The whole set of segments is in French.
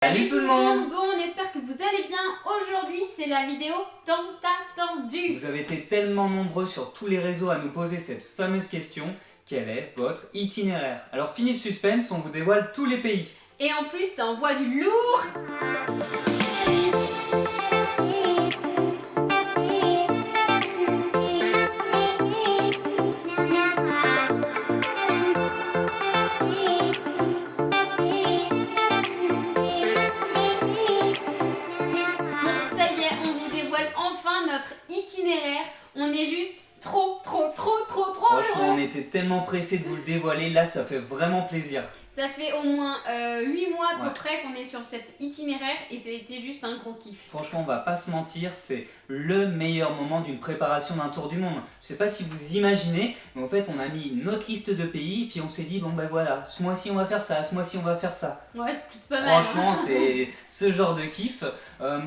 Salut tout le monde! Bon, on espère que vous allez bien. Aujourd'hui, c'est la vidéo tant attendue. Vous avez été tellement nombreux sur tous les réseaux à nous poser cette fameuse question. Quel est votre itinéraire? Alors fini le suspense, on vous dévoile tous les pays. Et en plus, ça envoie du lourd. Itinéraire, on est juste trop Franchement, on était tellement pressés de vous le dévoiler, là ça fait vraiment plaisir. Ça fait au moins 8 mois à peu près qu'on est sur cet itinéraire et ça a été juste un gros kiff. Franchement, on va pas se mentir, c'est le meilleur moment d'une préparation d'un tour du monde. Je sais pas si vous imaginez, mais en fait on a mis notre liste de pays, puis on s'est dit bon ben voilà, ce mois-ci on va faire ça, ce mois-ci on va faire ça. Ouais, c'est plutôt pas mal. Franchement, c'est ce genre de kiff.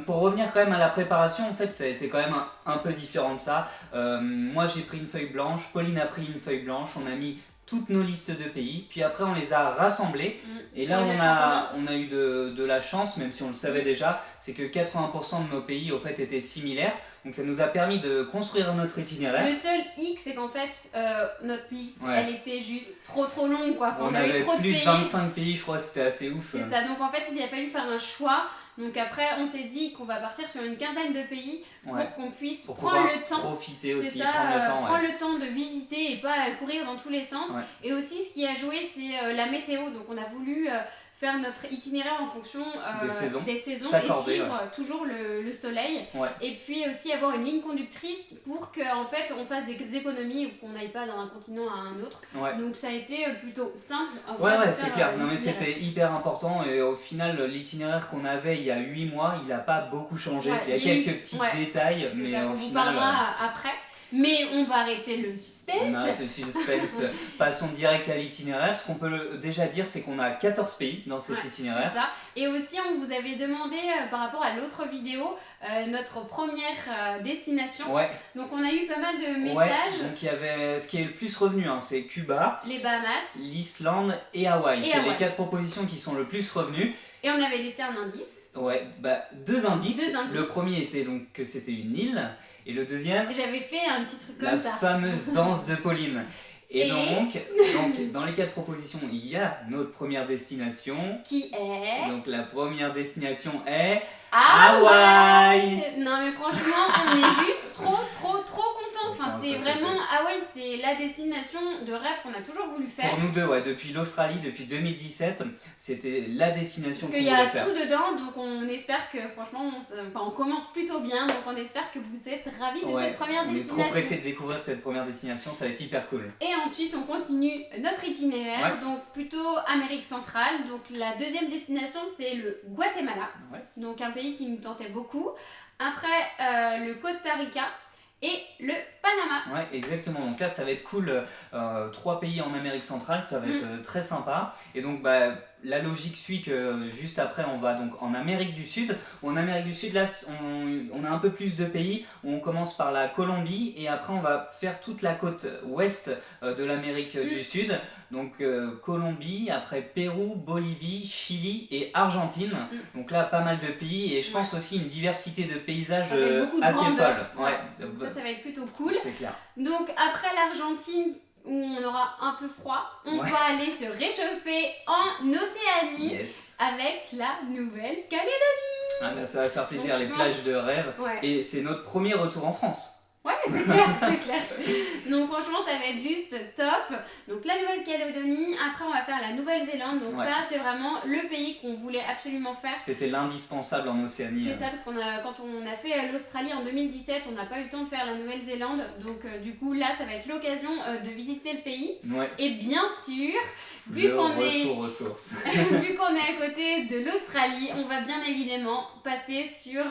Pour revenir quand même à la préparation, en fait ça a été quand même un peu différent de ça. Moi j'ai pris une feuille blanche, Pauline a pris une feuille blanche, on a mis toutes nos listes de pays, puis après on les a rassemblés et là on a eu de la chance, même si on le savait déjà, c'est que 80% de nos pays au fait étaient similaires, donc ça nous a permis de construire notre itinéraire. Le seul hic c'est qu'en fait notre liste elle était juste trop longue quoi, on avait trop plus de 25 pays, je crois, c'était assez ouf. C'est ça, donc en fait il a fallu faire un choix. Donc après on s'est dit qu'on va partir sur une quinzaine de pays pour qu'on puisse prendre le temps, profiter aussi, prendre le temps de visiter et pas courir dans tous les sens. Et aussi ce qui a joué c'est la météo, donc on a voulu faire notre itinéraire en fonction des saisons et suivre toujours le soleil et puis aussi avoir une ligne conductrice pour qu'en fait on fasse des économies ou qu'on n'aille pas d'un continent à un autre. Donc ça a été plutôt simple. C'est clair, non mais c'était hyper important et au final l'itinéraire qu'on avait il y a 8 mois il n'a pas beaucoup changé, il y a quelques petits détails mais au final... On vous parlera après. Mais on va arrêter le suspense. On arrête le suspense, passons direct à l'itinéraire. Ce qu'on peut déjà dire, c'est qu'on a 14 pays dans cet itinéraire. C'est ça. Et aussi, on vous avait demandé par rapport à l'autre vidéo, notre première destination. Donc on a eu pas mal de messages. Donc il y avait ce qui est le plus revenu, c'est Cuba, les Bahamas, l'Islande et Hawaï. C'est les 4 propositions qui sont le plus revenues. Et on avait laissé un indice. Deux indices. Le premier était donc que c'était une île. Et le deuxième, j'avais fait un petit truc comme ça. La fameuse danse de Pauline. Et donc, dans les 4 propositions, il y a notre première destination. Qui est... Donc la première destination est... Hawaï. Non mais franchement, on est juste trop contents. Enfin, c'est vraiment... Hawaï, c'est la destination de rêve qu'on a toujours voulu faire. Pour nous deux, depuis l'Australie, depuis 2017, c'était la destination qu'on voulait faire. Parce qu'il y a tout dedans, donc on espère que franchement, on commence plutôt bien. Donc on espère que vous êtes ravis de cette première destination. On est trop pressés de découvrir cette première destination, ça va être hyper cool. Et ensuite, on continue notre itinéraire, donc plutôt Amérique centrale. Donc la deuxième destination, c'est le Guatemala. Donc un pays qui nous tentait beaucoup. Après, le Costa Rica et le Panama. Ouais, exactement. Donc là, ça va être cool. 3 pays en Amérique centrale, ça va être très sympa. Et donc, la logique suit que juste après, on va donc en Amérique du Sud. En Amérique du Sud, là, on a un peu plus de pays. On commence par la Colombie et après, on va faire toute la côte ouest de l'Amérique du Sud. Donc, Colombie, après Pérou, Bolivie, Chili et Argentine. Donc là, pas mal de pays et je pense aussi une diversité de paysages assez folle. Ça va être plutôt cool. C'est clair. Donc, après l'Argentine, où on aura un peu froid, on va aller se réchauffer en Océanie avec la Nouvelle-Calédonie. Là, ça va faire plaisir, les plages de rêve. Et c'est notre premier retour en France. Ouais, c'est clair, c'est clair. Donc franchement, ça va être juste top. Donc la Nouvelle-Calédonie, après on va faire la Nouvelle-Zélande. Donc ça, c'est vraiment le pays qu'on voulait absolument faire. C'était l'indispensable en Océanie. C'est ça, parce quand on a fait l'Australie en 2017, on n'a pas eu le temps de faire la Nouvelle-Zélande. Donc du coup, là, ça va être l'occasion de visiter le pays. Et bien sûr, vu qu'on est à côté de l'Australie, on va bien évidemment passer sur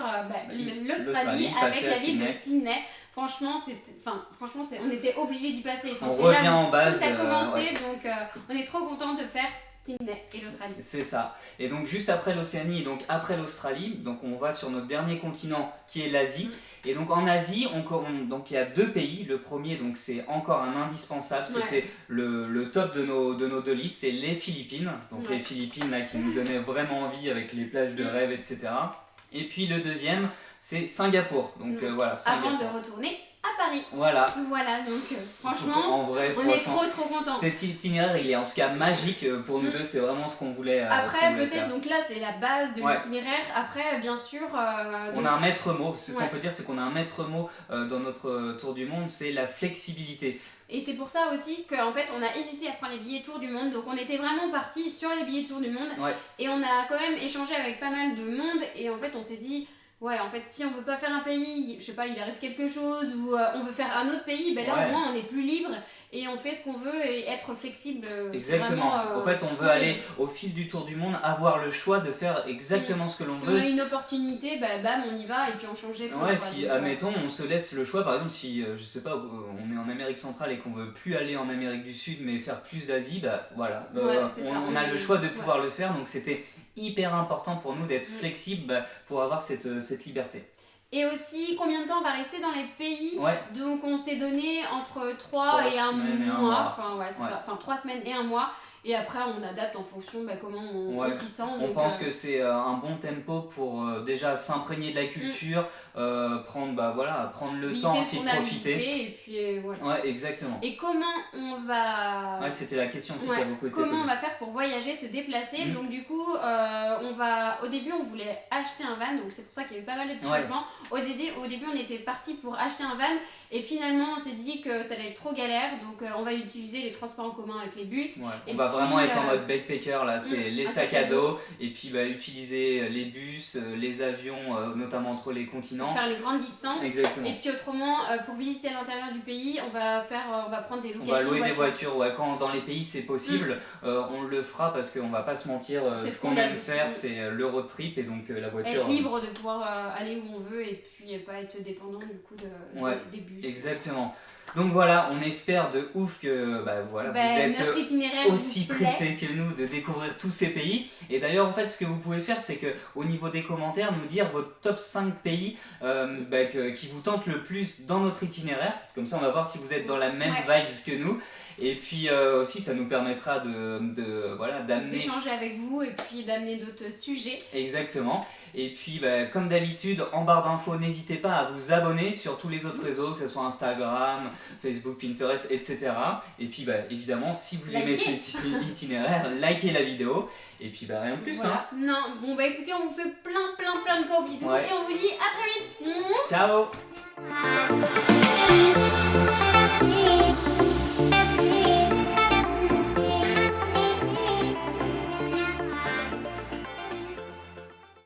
l'Australie avec la ville de Sydney. Franchement, on était obligés d'y passer. On revient en base. Tout a commencé, donc on est trop contents de faire Sydney et l'Australie. C'est ça. Et donc juste après l'Océanie et donc après l'Australie, donc on va sur notre dernier continent qui est l'Asie. Et donc en Asie, donc il y a 2 pays. Le premier, donc c'est encore un indispensable. C'était le top de nos 2 listes, c'est les Philippines. Donc les Philippines là, qui nous donnaient vraiment envie avec les plages de rêve, etc. Et puis le deuxième, c'est Singapour. Donc voilà. Singapour. Avant de retourner à Paris. Voilà. Donc franchement, on est trop contents. Cet itinéraire, il est en tout cas magique pour nous deux, c'est vraiment ce qu'on voulait Après, peut-être, donc là, c'est la base de l'itinéraire. Après, bien sûr... on a un maître mot. Ce qu'on peut dire, c'est qu'on a un maître mot dans notre tour du monde, c'est la flexibilité. Et c'est pour ça aussi qu'en fait, on a hésité à prendre les billets tour du monde. Donc, on était vraiment partis sur les billets tour du monde. Et on a quand même échangé avec pas mal de monde. Et en fait, on s'est dit... Ouais, en fait, si on veut pas faire un pays, je sais pas, il arrive quelque chose, ou on veut faire un autre pays, ben là au moins on est plus libre et on fait ce qu'on veut et être flexible. Exactement. En fait, on veut aller au fil du tour du monde, avoir le choix de faire exactement ce que l'on veut. Si on a une opportunité, bam, on y va et puis on change. Si, admettons, on se laisse le choix, par exemple, si, je sais pas, on est en Amérique centrale et qu'on veut plus aller en Amérique du Sud mais faire plus d'Asie, voilà. On a le choix de pouvoir le faire, donc c'était hyper important pour nous d'être flexible pour avoir cette liberté. Et aussi, combien de temps on va rester dans les pays. Donc on s'est donné entre 3 et 1 mois. Enfin 3 semaines et 1 mois. Et après, on adapte en fonction comment on s'y sent. On pense que c'est un bon tempo pour déjà s'imprégner de la culture, prendre le temps aussi de profiter. Et puis voilà. Ouais, exactement. Et comment on va... Ouais, c'était la question aussi qui a beaucoup été Comment posée. on va faire pour voyager, se déplacer. Donc du coup, au début, on voulait acheter un van. Donc c'est pour ça qu'il y a eu pas mal de petits changements. Au début, on était parti pour acheter un van. Et finalement, on s'est dit que ça allait être trop galère. Donc on va utiliser les transports en commun avec les bus. On va vraiment être en mode backpacker là, c'est les sacs à dos et puis utiliser les bus, les avions, notamment entre les continents. Faire les grandes distances. Exactement. Et puis autrement, pour visiter à l'intérieur du pays, on va prendre des locations. On va louer des voitures, quand dans les pays c'est possible, on le fera parce qu'on va pas se mentir, ce qu'on aime faire c'est le road trip et donc la voiture. Être libre de pouvoir aller où on veut et puis pas être dépendant du coup des bus. Exactement. Donc voilà, on espère de ouf que vous êtes aussi pressés que nous de découvrir tous ces pays. Et d'ailleurs, en fait, ce que vous pouvez faire, c'est que au niveau des commentaires, nous dire votre top 5 pays qui vous tentent le plus dans notre itinéraire. Comme ça, on va voir si vous êtes dans la même vibe que nous. Et puis aussi, ça nous permettra d'amener... d'échanger avec vous et puis d'amener d'autres sujets. Exactement. Et puis, comme d'habitude, en barre d'infos, n'hésitez pas à vous abonner sur tous les autres réseaux, que ce soit Instagram, Facebook, Pinterest, etc. Et puis, évidemment, si vous aimez cet itinéraire, likez la vidéo. Et puis, rien de plus. Voilà. Non, écoutez, on vous fait plein de gros bisous et on vous dit à très vite. Ciao.